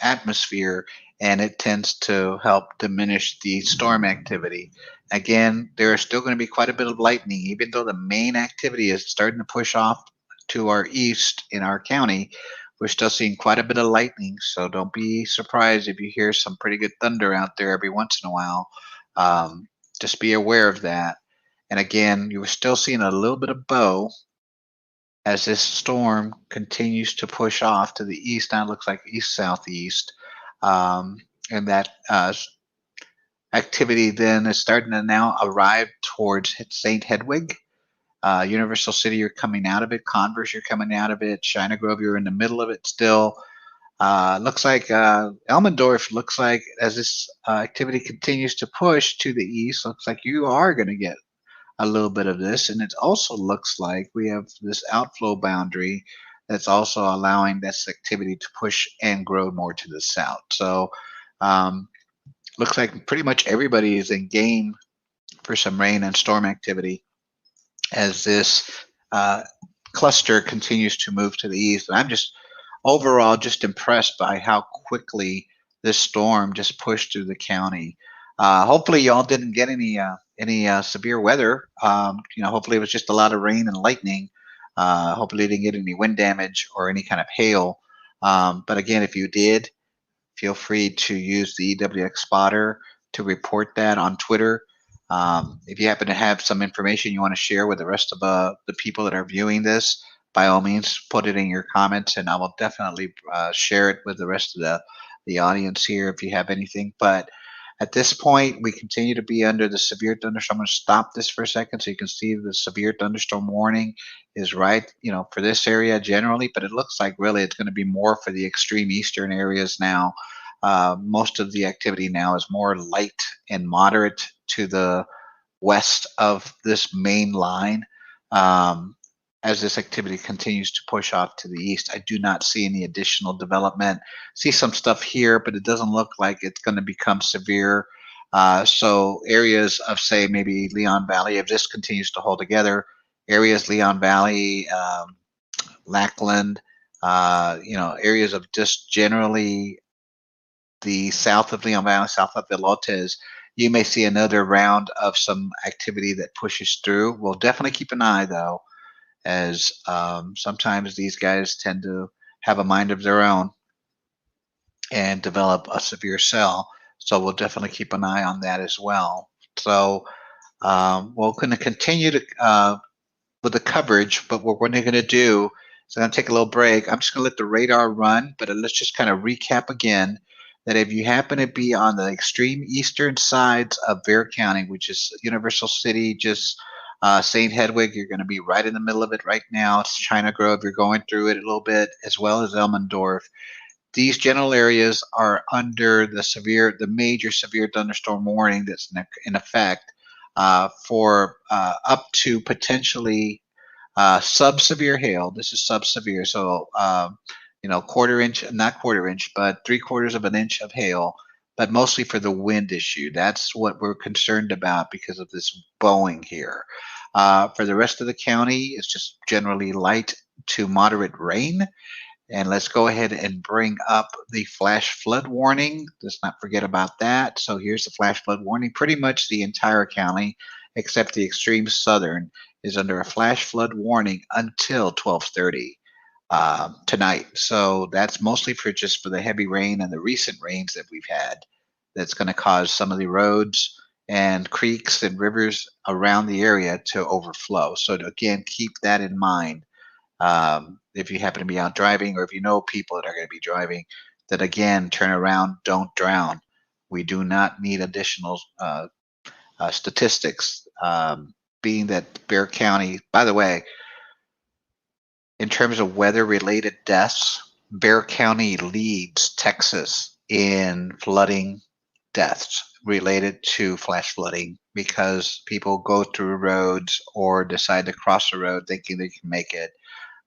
atmosphere, and it tends to help diminish the storm activity. Again, there is still going to be quite a bit of lightning, even though the main activity is starting to push off to our east in our county. We're still seeing quite a bit of lightning, so don't be surprised if you hear some pretty good thunder out there every once in a while. Just be aware of that. And again, you were still seeing a little bit of bow as this storm continues to push off to the east. Now it looks like east-southeast. And that activity then is starting to now arrive towards St. Hedwig. Universal City, you're coming out of it. Converse, you're coming out of it. China Grove, you're in the middle of it still. Looks like Elmendorf looks like as this activity continues to push to the east, looks like you are going to get a little bit of this. And it also looks like we have this outflow boundary that's also allowing this activity to push and grow more to the south. So looks like pretty much everybody is in game for some rain and storm activity as this cluster continues to move to the east. And I'm just overall just impressed by how quickly this storm just pushed through the county. Hopefully y'all didn't get any severe weather. Hopefully it was just a lot of rain and lightning. Hopefully you didn't get any wind damage or any kind of hail. But again, if you did, feel free to use the EWX spotter to report that on Twitter. If you happen to have some information you want to share with the rest of the people that are viewing this, by all means, put it in your comments, and I will definitely share it with the rest of the audience here if you have anything. But at this point, we continue to be under the severe thunderstorm. I'm going to stop this for a second so you can see the severe thunderstorm warning is right, for this area generally, but it looks like really it's going to be more for the extreme eastern areas now. Most of the activity now is more light and moderate to the west of this main line. Um, as this activity continues to push off to the east, I do not see any additional development. See some stuff here, but it doesn't look like it's going to become severe. So areas of, say, maybe Leon Valley, if this continues to hold together, areas Leon Valley, Lackland, areas of just generally the south of Leon Valley, south of Velotes, you may see another round of some activity that pushes through. We'll definitely keep an eye, though, as sometimes these guys tend to have a mind of their own and develop a severe cell. So we'll definitely keep an eye on that as well. So we're going to continue to with the coverage, but what we're going to do is I'm going to take a little break. I'm just going to let the radar run, but let's just kind of recap again that if you happen to be on the extreme eastern sides of Bexar County, which is Universal City, just St. Hedwig, you're going to be right in the middle of it right now. It's China Grove, you're going through it a little bit, as well as Elmendorf. These general areas are under the major severe thunderstorm warning that's in effect for up to potentially sub-severe hail. This is sub-severe, so quarter inch, not quarter inch, but 3/4 of an inch of hail, but mostly for the wind issue. That's what we're concerned about because of this bowing here. For the rest of the county, it's just generally light to moderate rain. And let's go ahead and bring up the flash flood warning. Let's not forget about that. So here's the flash flood warning. Pretty much the entire county, except the extreme southern, is under a flash flood warning until 12:30 tonight. So that's mostly for the heavy rain and the recent rains that we've had. That's going to cause some of the roads and creeks and rivers around the area to overflow. So to, again, keep that in mind. If you happen to be out driving, or if you know people that are going to be driving, that again, turn around, don't drown. We do not need additional statistics. Being that Bexar County, by the way, in terms of weather-related deaths, Bexar County leads Texas in flooding deaths related to flash flooding because people go through roads or decide to cross the road thinking they can make it.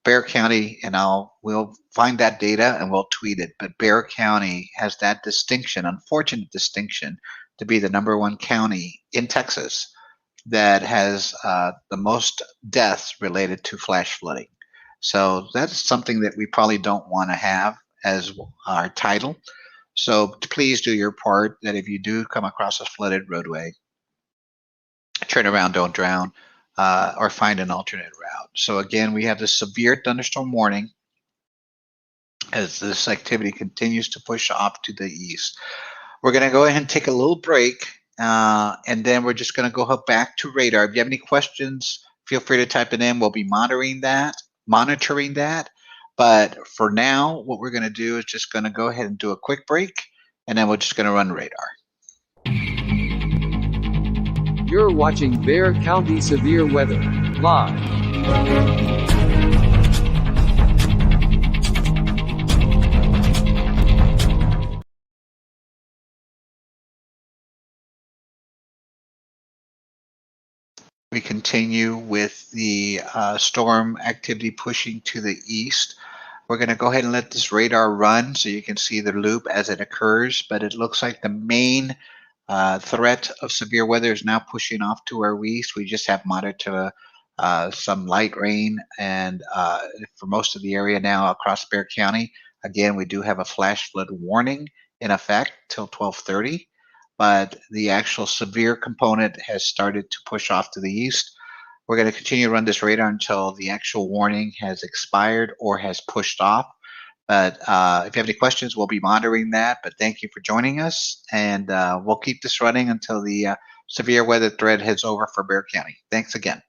Bexar County, and we'll find that data and we'll tweet it. But Bexar County has that distinction, unfortunate distinction, to be the #1 county in Texas that has the most deaths related to flash flooding. So that's something that we probably don't want to have as our title. So please do your part. That if you do come across a flooded roadway, turn around, don't drown, or find an alternate route. So again, we have the severe thunderstorm warning as this activity continues to push off to the east. We're going to go ahead and take a little break, and then we're just going to go back to radar. If you have any questions, feel free to type it in. We'll be monitoring that. But for now, what we're going to do is just going to go ahead and do a quick break, and then we're just going to run radar. You're watching Bexar County Severe Weather live. We continue with the storm activity pushing to the east. We're going to go ahead and let this radar run so you can see the loop as it occurs, but it looks like the main threat of severe weather is now pushing off to our east. We just have moderate to some light rain, and for most of the area now across Bexar County. Again, we do have a flash flood warning in effect till 12:30, but the actual severe component has started to push off to the east. We're going to continue to run this radar until the actual warning has expired or has pushed off. But if you have any questions, we'll be monitoring that. But thank you for joining us, and we'll keep this running until the severe weather threat heads over for Bexar County. Thanks again.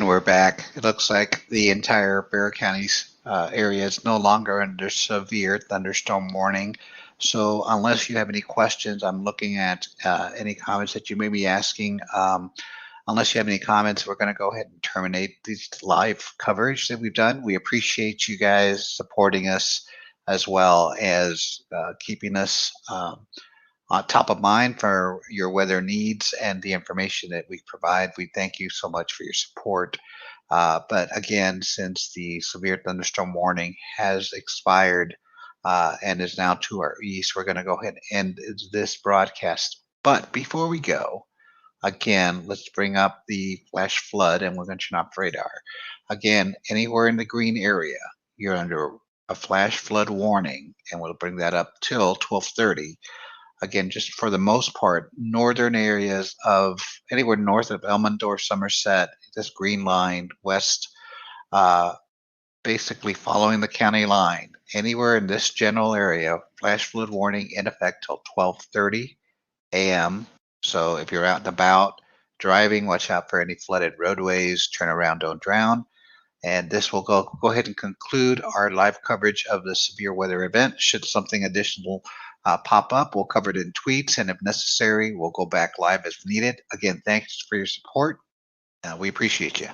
And we're back. It looks like the entire Bexar County's area is no longer under severe thunderstorm warning. So unless you have any questions, I'm looking at any comments that you may be asking. Unless you have any comments, we're going to go ahead and terminate this live coverage that we've done. We appreciate you guys supporting us as well as keeping us top of mind for your weather needs and the information that we provide. We thank you so much for your support. But again, since the severe thunderstorm warning has expired and is now to our east, we're going to go ahead and end this broadcast. But before we go, again, let's bring up the flash flood and we're going to turn off radar. Again, anywhere in the green area, you're under a flash flood warning, and we'll bring that up till 12:30. Again, just for the most part, northern areas of anywhere north of Elmendorf, Somerset, this green line, west, basically following the county line, anywhere in this general area, flash flood warning in effect till 12:30 a.m. So if you're out and about driving, watch out for any flooded roadways, turn around, don't drown. And this will go ahead and conclude our live coverage of the severe weather event. Should something additional pop up, we'll cover it in tweets, and if necessary, we'll go back live as needed. Again, thanks for your support. We appreciate you.